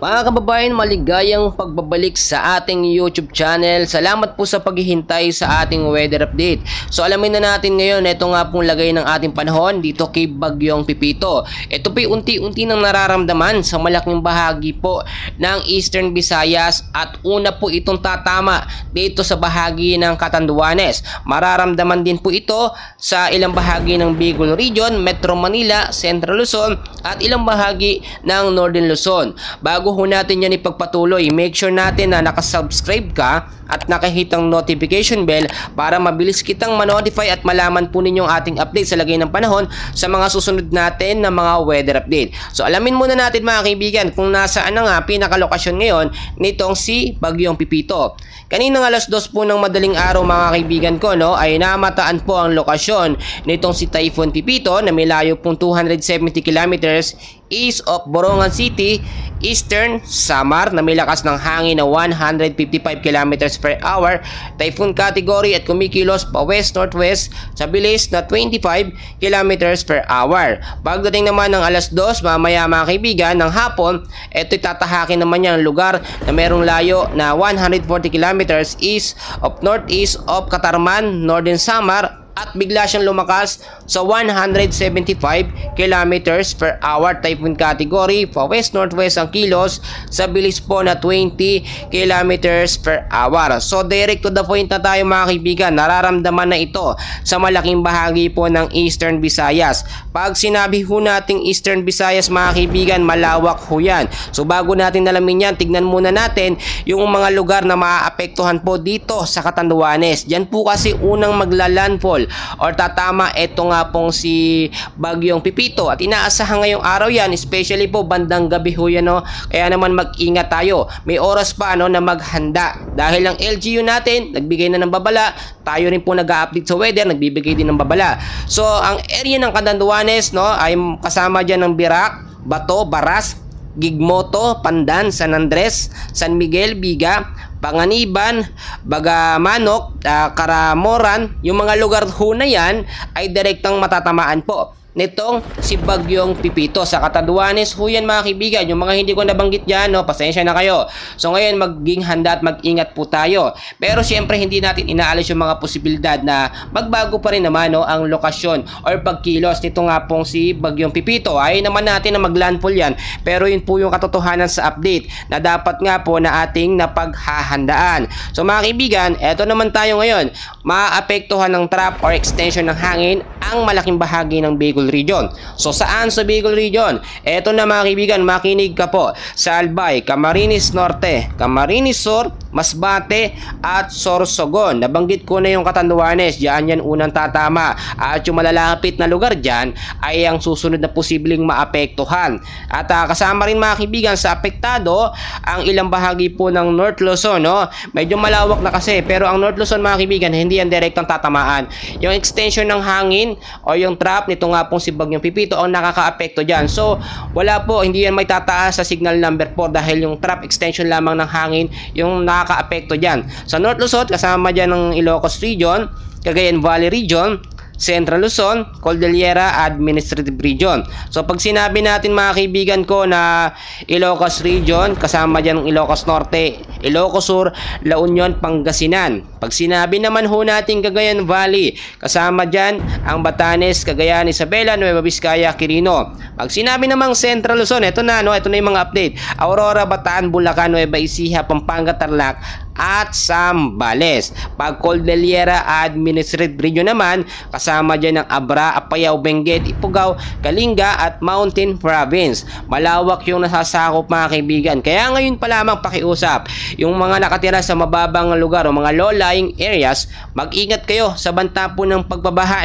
Mga kababayan, maligayang pagbabalik sa ating YouTube channel. Salamat po sa paghihintay sa ating weather update. So alamin na natin ngayon, ito nga pong lagay ng ating panahon dito kay Bagyong Pipito. Ito po unti-unti nang nararamdaman sa malaking bahagi po ng Eastern Visayas at una po itong tatama dito sa bahagi ng Catanduanes. Mararamdaman din po ito sa ilang bahagi ng Bicol Region, Metro Manila, Central Luzon at ilang bahagi ng Northern Luzon. Bago ho natin yan ipagpatuloy, make sure natin na nakasubscribe ka at nakahitang notification bell para mabilis kitang ma-notify at malaman po ninyong ating update sa lagay ng panahon sa mga susunod natin na mga weather update. So alamin muna natin mga kaibigan kung nasaan na nga pinakalokasyon ngayon nitong si Bagyong Pipito. Kaninang alas 2 po ng madaling araw mga kaibigan ko ay namataan po ang lokasyon nitong si Typhoon Pipito na may layo pong 270 kilometers east of Borongan City, Eastern Samar na may lakas ng hangin na 155 kilometers per hour, typhoon category at kumikilos pa west-northwest sa bilis na 25 kilometers per hour. Pagdating naman ng alas 2 mamaya mga kaibigan ng hapon, ito'y tatahakin naman niya ang lugar na merong layo na 140 kilometers east of northeast of Catarman, Northern Samar at bigla siyang lumakas sa 175 kilometers per hour, typhoon category pa west-northwest ang kilos sa bilis po na 20 kilometers per hour. So direct to the point na tayo mga kaibigan, nararamdaman na ito sa malaking bahagi po ng Eastern Visayas. Pag sinabi ho nating Eastern Visayas mga kaibigan, malawak ho yan. So bago natin alamin yan, tignan muna natin yung mga lugar na maaapektuhan po dito sa Catanduanes. Diyan po kasi unang maglalandfall or tatama ito nga pong si Bagyong Pipito at inaasahan ngayong araw yan, especially po bandang gabi ho yan kaya naman mag-ingat tayo, may oras pa na maghanda dahil ang LGU natin nagbigay na ng babala, tayo rin po nag-update sa weather, nagbibigay din ng babala. So ang area ng Catanduanes ay kasama dyan ng Birac, Bato, Baras, Gigmoto, Pandan, San Andres, San Miguel, Biga, Panganiban, Bagamanok, Karamoran. Yung mga lugar ho na yan ay direktang matatamaan po nitong si Bagyong Pipito. Sa Catanduanes ho yan mga kaibigan. Yung mga hindi ko nabanggit dyan, pasensya na kayo. So ngayon maging handa at mag-ingat po tayo. Pero siyempre hindi natin inaalis yung mga posibilidad na magbago pa rin naman ang lokasyon or pagkilos nito nga pong si Bagyong Pipito. Ayaw naman natin na maglandfall yan. Pero yun po yung katotohanan sa update na dapat nga po na ating napaghahandaan. So mga kaibigan, eto naman tayo ngayon. Maapektuhan ng trap or extension ng hangin ang malaking bahagi ng Bicol Region. So saan sa Bicol Region? Eto na mga kaibigan, makinig ka po sa Albay, Camarines Norte, Camarines Sur, Masbate at Sorsogon. Nabanggit ko na yung Catanduanes, diyan yan unang tatama at yung malalapit na lugar diyan ay ang susunod na posibleng maapektuhan. At kasama rin mga kaibigan sa apektado ang ilang bahagi po ng North Luzon. Medyo malawak na kasi pero ang North Luzon mga kaibigan hindi yan direktang tatamaan. Yung extension ng hangin o yung trap nito nga pong si Bagyong Pipito ang nakakaapekto dyan. So wala po, hindi yan may tataas sa signal number 4 dahil yung trap extension lamang ng hangin yung nakakaapekto dyan. Sa North Luzon kasama dyan ng Ilocos Region, Cagayan Valley Region, Central Luzon, Cordillera Administrative Region. So pag sinabi natin mga kaibigan ko na Ilocos Region, kasama dyan ng Ilocos Norte, Ilocos Sur, La Union, Pangasinan. Pag sinabi naman ho natin Cagayan Valley, kasama dyan ang Batanes, Cagayan, Isabela, Nueva Vizcaya, Quirino. Pag sinabi namang Central Luzon, ito na yung mga update. Aurora, Bataan, Bulacan, Nueva Ecija, Pampanga, Tarlac at Zambales. Pag Cordillera Administrative Region naman, kasama dyan ng Abra, Apayao, Benguet, Ifugao, Kalinga at Mountain Province. Malawak yung nasasakop mga kaibigan. Kaya ngayon pa lamang pakiusap, yung mga nakatira sa mababang lugar o mga low-lying areas, mag-ingat kayo sa banta po ng pagbabaha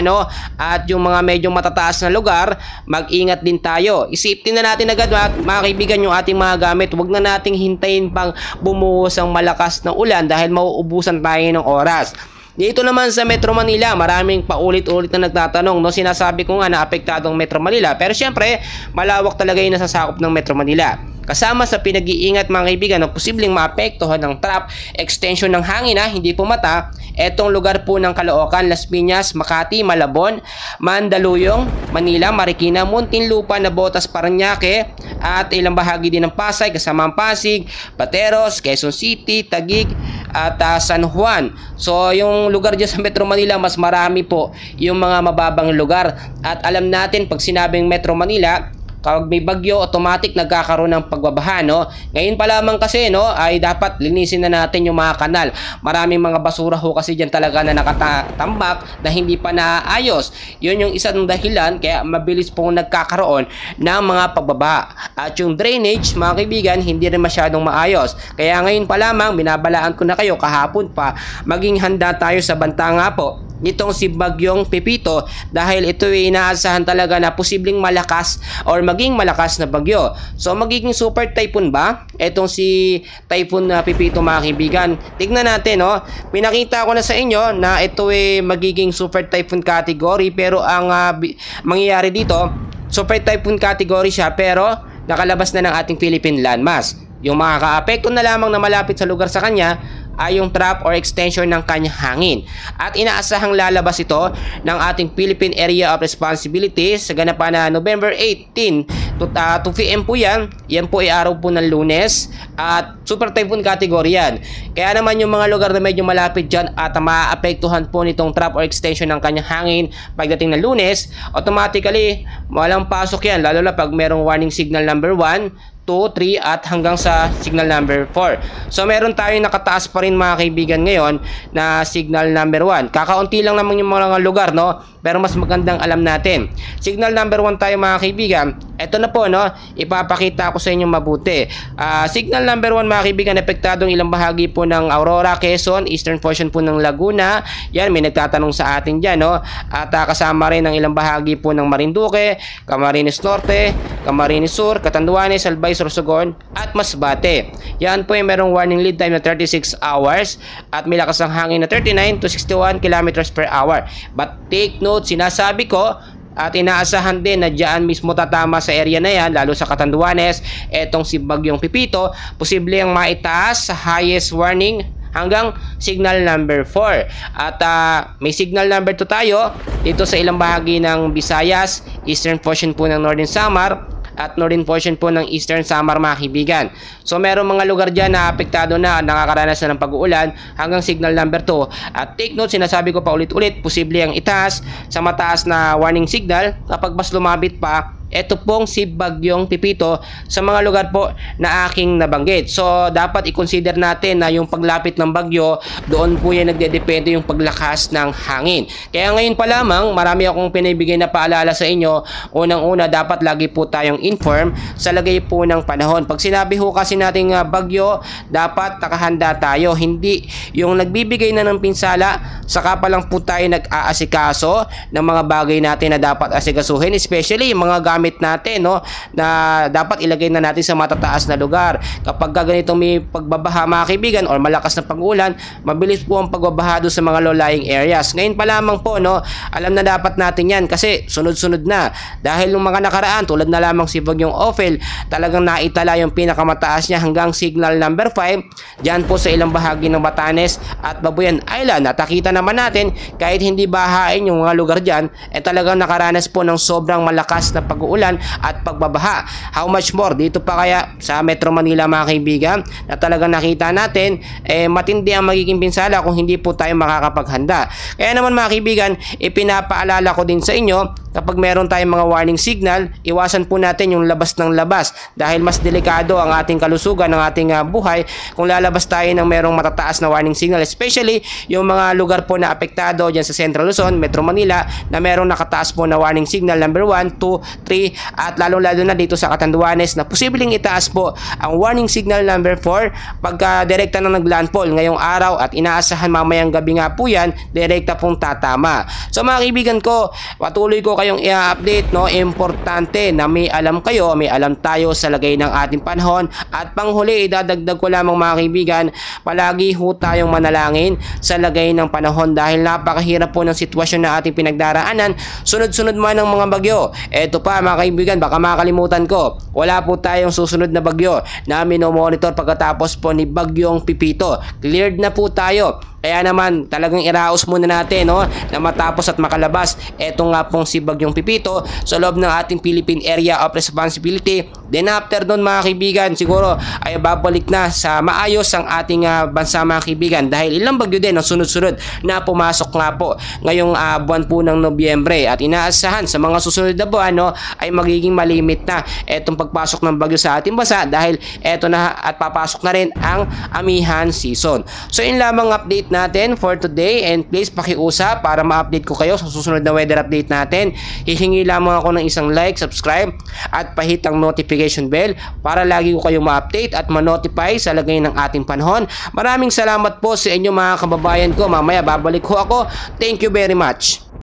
at yung mga medyo matataas na lugar, mag-ingat din tayo. Isipin na natin agad mga kaibigan yung ating mga gamit. Huwag na nating hintayin pang bumuhos ang malakas na ulan dahil mauubusan tayo ng oras. Dito naman sa Metro Manila, maraming paulit-ulit na nagtatanong, no? Sinasabi ko nga na apektado ang Metro Manila, pero syempre malawak talaga yung nasasakop ng Metro Manila. Kasama sa pinag-iingat mga kaibigan na posibleng maapektuhan ng trap extension ng hangin na hindi pumata, etong lugar po ng Caloocan, Las Piñas, Makati, Malabon, Mandaluyong, Manila, Marikina, Muntinlupa, Navotas, Parañaque, at ilang bahagi din ng Pasay, kasama ang Pasig, Pateros, Quezon City, Taguig, at San Juan. So yung lugar dyan sa Metro Manila, mas marami po yung mga mababang lugar. At alam natin pag sinabing Metro Manila, kapag may bagyo, automatic nagkakaroon ng pagbabaha, no? Ngayon pa lamang kasi, no, ay dapat linisin na natin yung mga kanal. Maraming mga basura ho kasi dyan talaga na nakatambak na hindi pa naayos. Yun yung isa ng dahilan kaya mabilis pong nagkakaroon ng mga pagbabaha. At yung drainage, mga kaibigan, hindi rin masyadong maayos. Kaya ngayon pa lamang, binabalaan ko na kayo kahapon pa, maging handa tayo sa banta nga po nitong si Bagyong Pepito dahil ito ay inaasahan talaga na posibleng malakas or maging malakas na bagyo. So magiging super typhoon ba itong si Typhoon Pepito mga kaibigan? Tignan natin, no? Pinakita ko na sa inyo na ito ay magiging super typhoon category, pero ang mangyayari dito, super typhoon category siya pero nakalabas na ng ating Philippine landmass. Yung makakaapekto na lamang na malapit sa lugar sa kanya ay yung trap or extension ng kanyang hangin. At inaasahang lalabas ito ng ating Philippine Area of Responsibility sa ganapan na November 18 to 2 PM po yan. Yan po ay araw po ng Lunes at super typhoon category yan. Kaya naman yung mga lugar na medyo malapit dyan at maaapektuhan po nitong trap or extension ng kanyang hangin pagdating ng Lunes, automatically walang pasok yan, lalo na pag merong warning signal number 1, 2, 3 at hanggang sa signal number 4. So meron tayong nakataas pa rin mga kaibigan ngayon na signal number 1. Kakaunti lang naman yung mga lugar, no? Pero mas magandang alam natin. Signal number 1 tayo mga kaibigan. Ito na po, no? Ipapakita ko sa inyo mabuti. Signal number 1 mga kaibigan, epektadong ilang bahagi po ng Aurora, Quezon, eastern portion po ng Laguna. Yan, may nagtatanong sa atin dyan, no? At kasama rin ang ilang bahagi po ng Marinduque, Camarines Norte, Camarines Sur, Catanduanes, Albay, Sorsogon at Masbate. Yan po ay merong warning lead time na 36 hours at may lakas ng hangin na 39 to 61 kilometers per hour. But take note, sinasabi ko at inaasahan din na dyan mismo tatama sa area na yan, lalo sa Catanduanes, etong si Bagyong Pepito, posible ang maitaas sa highest warning hanggang signal number 4. At may signal number 2 tayo dito sa ilang bahagi ng Visayas, eastern portion po ng Northern Samar at northern portion po ng Eastern Samar mga kaibigan. So meron mga lugar dyan na apektado na, nakakaranas na ng pag-uulan hanggang signal number 2. At take note, sinasabi ko pa ulit-ulit, posible ang itaas sa mataas na warning signal kapag mas lumabit pa ito pong si Bagyong Pepito sa mga lugar po na aking nabanggit. So dapat i-consider natin na yung paglapit ng bagyo, doon po yan nagdedepende yung paglakas ng hangin. Kaya ngayon pa lamang, marami akong pinibigay na paalala sa inyo. Unang-una, dapat lagi po tayong inform sa lagay po ng panahon. Pag sinabi ho kasi nating bagyo, dapat nakahanda tayo. Hindi yung nagbibigay na ng pinsala, saka pa lang po tayo nag-aasikaso ng mga bagay natin na dapat asikasuhin, especially yung mga gamit natin, no, na dapat ilagay na natin sa matataas na lugar. Kapag ganitong may pagbabaha mga kaibigan or malakas na pag-ulan, mabilis po ang pagbabaha doon sa mga low-lying areas. Ngayon pa lamang po, no, alam na dapat natin yan kasi sunod-sunod na. Dahil yung mga nakaraan, tulad na lamang si Bagyong Ophel, talagang naitala yung pinakamataas niya hanggang signal number 5 dyan po sa ilang bahagi ng Batanes at Babuyan Island. Natakita naman natin kahit hindi bahain yung mga lugar dyan, talagang nakaranas po ng sobrang malakas na pag-uulan at pagbabaha. How much more dito pa kaya sa Metro Manila mga kaibigan, na talagang nakita natin matindi ang magiging pinsala kung hindi po tayo makakapaghanda. Kaya naman mga kaibigan, ipinapaalala ko din sa inyo, kapag meron tayong mga warning signal, iwasan po natin yung labas ng labas dahil mas delikado ang ating kalusugan, ng ating buhay kung lalabas tayo ng merong matataas na warning signal, especially yung mga lugar po na apektado dyan sa Central Luzon, Metro Manila, na merong nakataas po na warning signal number 1, 2, 3 at lalong-lalo na dito sa Catanduanes na posibleng itaas po ang warning signal number 4 pagka direkta na naglandfall ngayong araw at inaasahan mamayang gabi nga po yan, direkta pong tatama. So mga kaibigan ko, patuloy ko kayo kayong i-update, no? Importante na may alam kayo, may alam tayo sa lagay ng ating panahon. At panghuli, idadagdag ko lamang mga kaibigan, palagi ho tayong manalangin sa lagay ng panahon dahil napakahirap po ng sitwasyon na ating pinagdaraanan. Sunod-sunod man ng mga bagyo. Eto pa mga kaibigan, baka makalimutan ko, wala po tayong susunod na bagyo na minomonitor pagkatapos po ni Bagyong Pipito. Cleared na po tayo. Kaya naman talagang iraos muna natin, no, na matapos at makalabas eto nga pong si Bagyong Pipito sa loob ng ating Philippine Area of Responsibility. Then after doon mga kaibigan, siguro ay babalik na sa maayos ang ating bansa mga kaibigan dahil ilang bagyo din ang sunod-sunod na pumasok nga po ngayong buwan po ng Nobyembre at inaasahan sa mga susunod na buwan, no, ay magiging malimit na etong pagpasok ng bagyo sa ating bansa dahil eto na at papasok na rin ang amihan season. So yun lamang update natin for today and please pakiusap para ma-update ko kayo sa susunod na weather update natin. Hihingi lamang ako ng isang like, subscribe at pahit ang notification bell para lagi ko kayong ma-update at ma-notify sa lagay ng ating panahon. Maraming salamat po sa inyo mga kababayan ko. Mamaya babalik ho ako. Thank you very much.